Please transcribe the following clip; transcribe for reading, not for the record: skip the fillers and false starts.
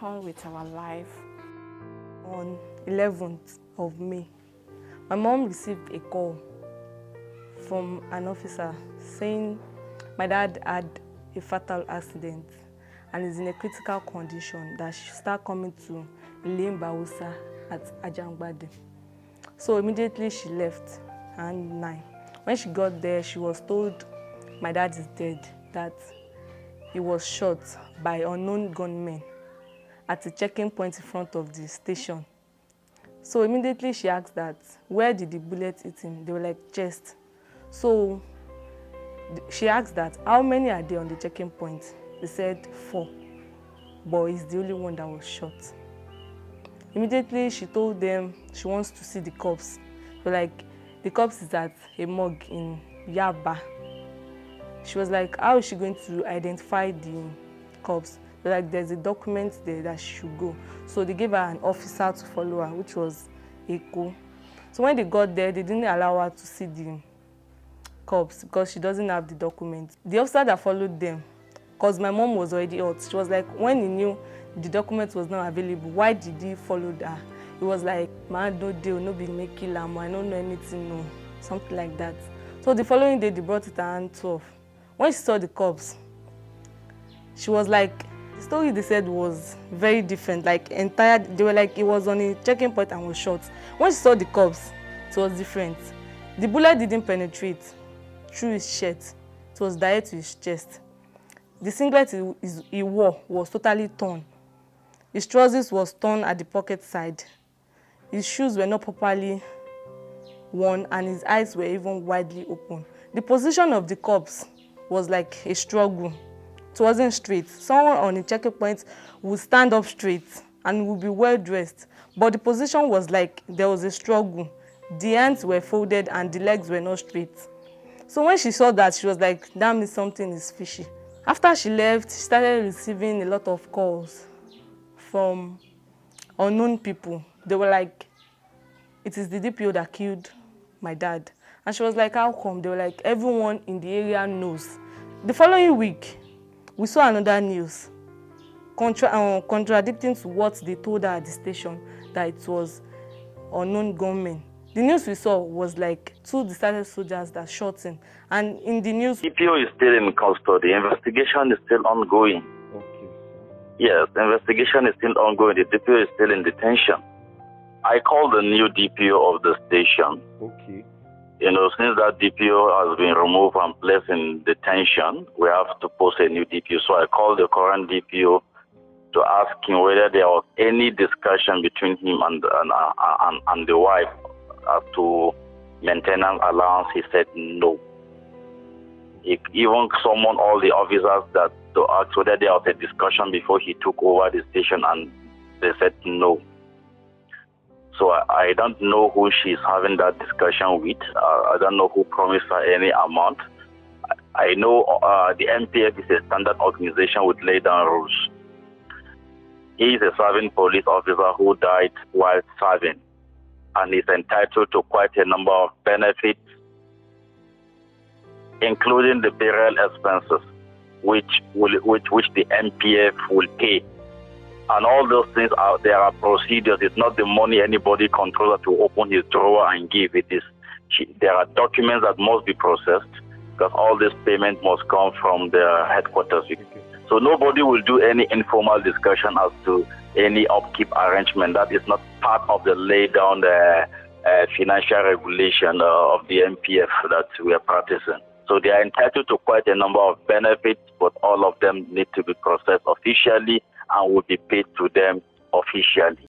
on with our life. On 11th of May, my mom received a call from an officer saying my dad had a fatal accident and is in a critical condition, that she should start coming to Ilé Bausa at Ajangbade. So immediately she left around 9. When she got there, she was told my dad is dead, that he was shot by unknown gunmen at a checking point in front of the station. So immediately she asked that, where did the bullet hit him? They were like, chest. So she asked that, how many are there on the checking point? They said 4, but he's the only one that was shot. Immediately she told them she wants to see the corpse. So like, the corpse is at a morgue in Yaba. She was like, how is she going to identify the corpse? Like, there's a document there that she should go. So they gave her an officer to follow her, which was Eko. So when they got there, they didn't allow her to see the corpse because she doesn't have the document. The officer that followed them, because my mom was already out, she was like, when he knew the document was not available, why did he follow her? He was like, man, no deal, no be make kill am, I don't know anything, no. Something like that. So the following day, they brought it around 12. When she saw the corpse, she was like, the story they said was very different, like entire, they were like, it was on a checking point and was shot. When she saw the corpse, it was different. The bullet didn't penetrate through his shirt, it was direct to his chest. The singlet he wore was totally torn. His trousers was torn at the pocket side. His shoes were not properly worn and his eyes were even widely open. The position of the corpse was like a struggle. It wasn't straight. Someone on a checking point would stand up straight and would be well dressed, but the position was like there was a struggle. The hands were folded and the legs were not straight. So when she saw that, she was like, damn it, something is fishy. After she left, she started receiving a lot of calls from unknown people. They were like, it is the DPO that killed my dad. And she was like, how come? They were like, everyone in the area knows. The following week, we saw another news contradicting to what they told her at the station, that it was unknown gunmen. The news we saw was like 2 deserted soldiers that shot him. And in the news... DPO is still in custody. Investigation is still ongoing. Okay. Yes, the investigation is still ongoing. The DPO is still in detention. I called the new DPO of the station. Okay. You know, since that DPO has been removed and placed in detention, we have to post a new DPO. So I called the current DPO to ask him whether there was any discussion between him and the wife as to maintenance allowance. He said no. He even summoned all the officers that to ask whether there was a discussion before he took over the station, and they said no. So I don't know who she's having that discussion with. I don't know who promised her any amount. I know the MPF is a standard organization with laid down rules. He is a serving police officer who died while serving, and is entitled to quite a number of benefits, including the burial expenses, which the MPF will pay. And all those things there are procedures. It's not the money anybody controller to open his drawer and give. There are documents that must be processed, because all this payment must come from the headquarters. Okay. So nobody will do any informal discussion as to any upkeep arrangement. That is not part of the laid down financial regulation of the MPF that we are practicing. So they are entitled to quite a number of benefits, but all of them need to be processed officially and will be paid to them officially.